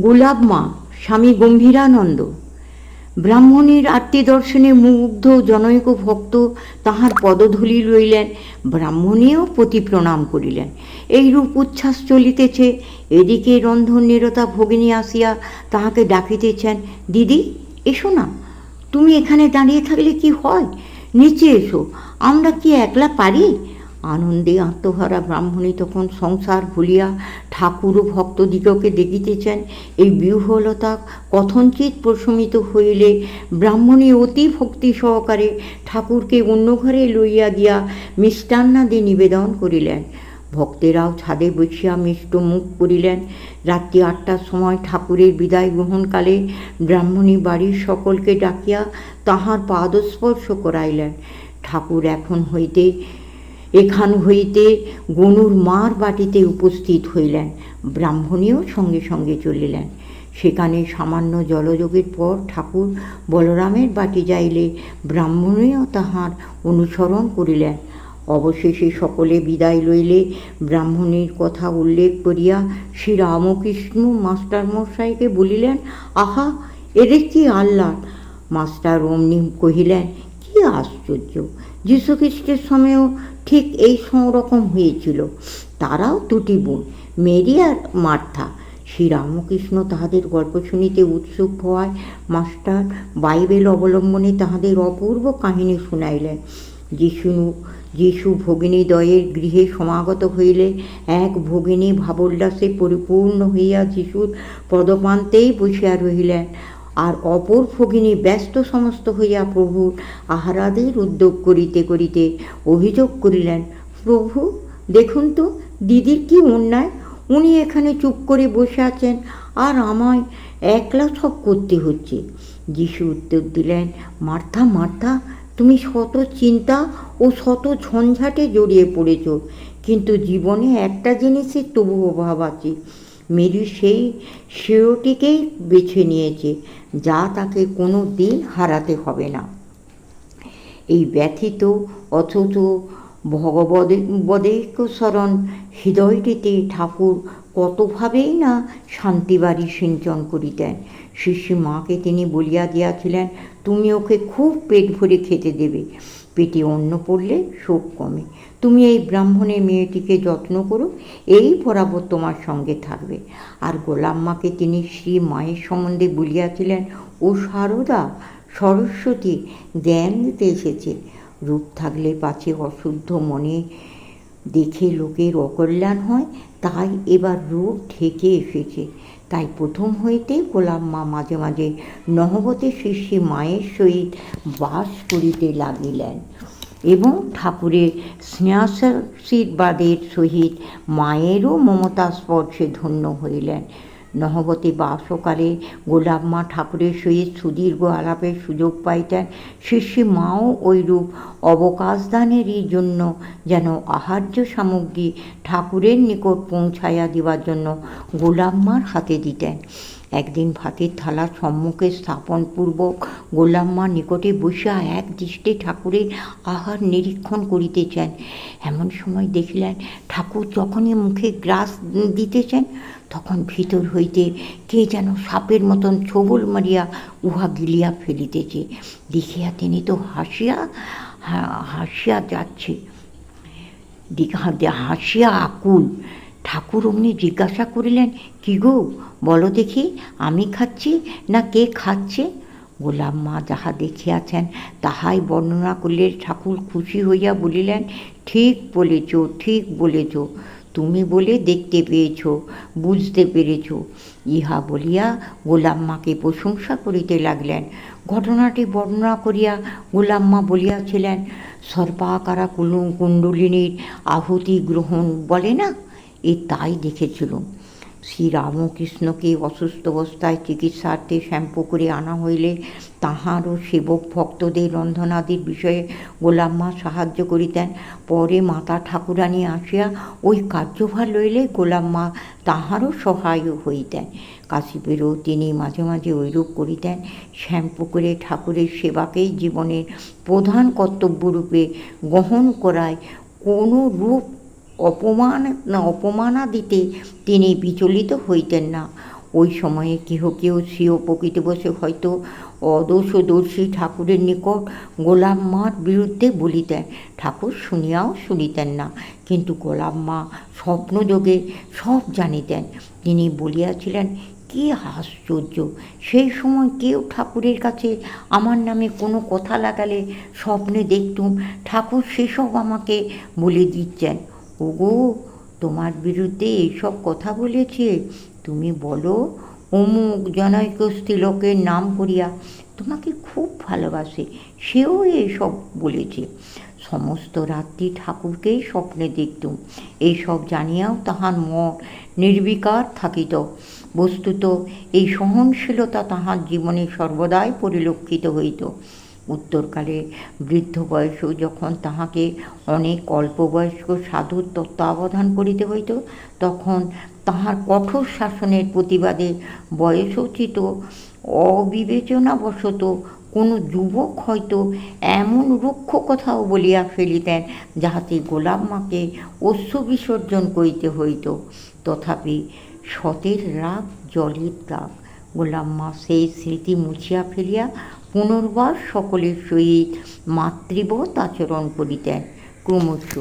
গোলাপ মা স্বামী গম্ভীরানন্দ ব্রাহ্মণের আত্মীয় দর্শনে মুগ্ধ জনৈক ভক্ত তাহার পদধূলি লইলেন, ব্রাহ্মণেও প্রতি প্রণাম করিলেন। এইরূপ উচ্ছ্বাস চলিতেছে। এদিকে রন্ধননিরতা ভগিনী আসিয়া তাহাকে ডাকিতেছেন, দিদি এসো না, তুমি এখানে দাঁড়িয়ে থাকলে কি হয়, নিচে এসো, আমরা কি একলা পারি? আনন্দে আত্মহারা ব্রাহ্মণী তখন সংসার ভুলিয়া ঠাকুর ও ভক্তদিগকে দেখিতেছেন। এই বিহ্বলতা কথঞ্চিত প্রশমিত হইলে ব্রাহ্মণী অতি ভক্তি সহকারে ঠাকুরকে অন্য ঘরে লইয়া গিয়া মিষ্টান্নাদি নিবেদন করিলেন। ভক্তেরাও ছাদে বসিয়া মিষ্ট মুখ করিলেন। রাত্রি 8টার সময় ঠাকুরের বিদায় গ্রহণকালে ব্রাহ্মণী বাড়ির সকলকে ডাকিয়া তাহার পাদস্পর্শ করাইলেন। ঠাকুর এখান হইতে গনুর মার বাটিতে উপস্থিত হইলেন। ব্রাহ্মণীও সঙ্গে সঙ্গে চলিলেন। সেখানে সামান্য জলযোগের পর ঠাকুর বলরামের বাটি যাইলে ব্রাহ্মণীও তাহার অনুসরণ করিলেন। অবশেষে সকলে বিদায় লইলে ব্রাহ্মণীর কথা উল্লেখ করিয়া শ্রী রামকৃষ্ণ মাস্টারমশাইকে বলিলেন, আহা, এদের কি আহ্লাদ! মাস্টার অমনি কহিলেন, কি আশ্চর্য, যীশুখ্রিস্টের সময়ও ঠিক এই রকম হয়েছিল। তারাও দুটি বোন, মেরি আর মার্থা। শ্রীরামকৃষ্ণ তাহাদের গল্প শুনিতে উৎসুক হওয়ায় মাস্টার বাইবেল অবলম্বনে তাহাদের অপূর্ব কাহিনী শুনাইলেন। যিশু ভগিনীদ্বয়ের গৃহে সমাগত হইলে এক ভগিনী ভাবোল্লাসে পরিপূর্ণ হইয়া যিশুর পদপ্রান্তেই বসিয়া রহিলেন, আর অপর ভগিনী ব্যস্ত সমস্ত হইয়া প্রভুর আহারাদির উদ্যোগ করিতে করিতে অভিযোগ করিলেন, প্রভু দেখুন তো দিদির কি অন্যায়, উনি এখানে চুপ করে বসে আছেন আর আমায় একলা সব করতে হচ্ছে। যিশু উত্তর দিলেন, মার্থা মার্থা, তুমি শত চিন্তা ও শত ঝঞ্ঝাটে জড়িয়ে পড়েছ, কিন্তু জীবনে একটা জিনিসের তবু অভাব আছে। মেরি সেই শ্রেয়টিকেই বেছে নিয়েছে যা তাকে কোনো দিন হারাতে হবে না। এই ব্যথিত অথচ ভগবদেশ্বরণ হৃদয়টিতে ঠাকুর কতভাবেই না শান্তিবাড়ি সিঞ্চন করিতেন। শিষ্যী মাকে তিনি বলিয়া দিয়াছিলেন, তুমি ওকে খুব পেট ভরে খেতে দেবে, পেটে অন্ন পড়লে শোক কমে। তুমি এই ব্রাহ্মণের মেয়েটিকে যত্ন করো, এই বরাবর তোমার সঙ্গে থাকবে। আর গোলাম্মাকে তিনি শ্রী মায়ের সম্বন্ধে বলিয়াছিলেন, ও সারদা সরস্বতী জ্ঞান দিতে এসেছে। রূপ থাকলে পাছে অশুদ্ধ মনে দেখে লোকের অকল্যাণ হয়, তাই এবার রূপ ঢেকে এসেছে। তাই প্রথম হইতে গোলাম্মা মাঝে মাঝে নহবতে শিষ্যী মায়ের সহিত বাস করিতে লাগিলেন এবং ঠাকুরের স্নেহাশীর্বাদের সহিত মায়েরও মমতা স্পর্শে ধন্য হইলেন। নহবতে বাসকালে গোলাম্মা ঠাকুরের সহিত সুদীর্ঘ আলাপের সুযোগ পাইতেন। শিষ্যী মাও ঐরূপ অবকাশদানেরই জন্য যেন আহার্য সামগ্রী ঠাকুরের নিকট পৌঁছাইয়া দিবার জন্য গোলাম্মার হাতে দিতেন। একদিন ভাতের থালা সম্মুখে স্থাপনপূর্বক গোলাম্মার নিকটে বসিয়া এক দৃষ্টে ঠাকুরের আহার নিরীক্ষণ করিতেছেন। এমন সময় দেখিলেন ঠাকুর যখনই মুখে গ্রাস দিতেছেন তখন ভিতর হইতে কে যেন সাপের মতন ছোবল মারিয়া উহা গিলিয়া ফেলিতেছে। দেখিয়া তিনি তো হাসিয়া যাচ্ছে, হাসিয়া আকুল। ঠাকুর অমনি জিজ্ঞাসা করিলেন, কি গো, বলো দেখি, আমি খাচ্ছি না কে খাচ্ছে? গোলাম্মা যাহা দেখিয়াছেন তাহাই বর্ণনা করলে ঠাকুর খুশি হইয়া বলিলেন, ঠিক বলেছ, ঠিক বলেছ, তুমি বলে দেখতে পেয়েছ, বুঝতে পেরেছ। ইহা বলিয়া গোলাম্মাকে প্রশংসা করিতে লাগলেন। ঘটনাটি বর্ণনা করিয়া গোলাম্মা বলিয়াছিলেন, সর্পাকারা কুণ্ডলিনীর আহুতি গ্রহণ বলে না, তাই দেখেছিল। শ্রীরামকৃষ্ণকে অসুস্থ অবস্থায় চিকিৎসার্থে শ্যাম্পু করে আনা হইলে তাঁহারও সেবক ভক্তদের রন্ধনাদির বিষয়ে গোলাম্মা সাহায্য করিতেন। পরে মাতা ঠাকুরানী আসিয়া ওই কার্যভার লইলে গোলাম্মা তাঁহারও সহায় হইতেন। কাশীপুরেও তিনি মাঝে মাঝে ঐরূপ করিতেন। শ্যাম্পু করে ঠাকুরের সেবাকেই জীবনের প্রধান কর্তব্যরূপে গ্রহণ করায় কোনো রূপ অপমানা দিতে তিনি বিচলিত হইতেন না। ওই সময়ে কেহ কেহ স্বীয় প্রকৃতবশে হয়তো অদোষদর্শী ঠাকুরের নিকট গোলাপ মার বিরুদ্ধে বলিতেন। ঠাকুর শুনিয়াও শুনিতেন না, কিন্তু গোলাপ মা স্বপ্নযোগে সব জানিতেন। তিনি বলিয়াছিলেন, কি আশ্চর্য, সেই সময় কেউ ঠাকুরের কাছে আমার নামে কোনো কথা লাগালে স্বপ্নে দেখতুম ঠাকুর সেসব আমাকে বলে দিচ্ছেন। ওগো, তোমার বিরুদ্ধে এইসব কথা বলেছে, তুমি বলো অমুক জনৈক স্ত্রীলোকের নাম করিয়া তোমাকে খুব ভালোবাসে, সেও এইসব বলেছে। সমস্ত রাত্রি ঠাকুরকেই স্বপ্নে দেখতুম। এইসব জানিয়াও তাহার মন নির্বিকার থাকিত। বস্তুত এই সহনশীলতা তাহার জীবনে সর্বদাই পরিলক্ষিত হইত। উত্তরকালে বৃদ্ধ বয়সেও যখন তাহাকে অনেক অল্পবয়স্ক সাধুর তত্ত্বাবধান করিতে হইত, তখন তাহার কঠোর শাসনের প্রতিবাদে বয়সোচিত অবিবেচনাবশত কোনো যুবক হয়তো এমন রুক্ষ কথাও বলিয়া ফেলিতেন, যাহাতে গোলাপ মাকে অশ্রু বিসর্জন করিতে হইত। তথাপি সতের রাগ জলের দাগ। গোলাপ মা সেই স্মৃতি মুছিয়া ফেলিয়া পুনর্বার সকলের সহিত মাতৃবৎ আচরণ করিতেন। ক্রমশ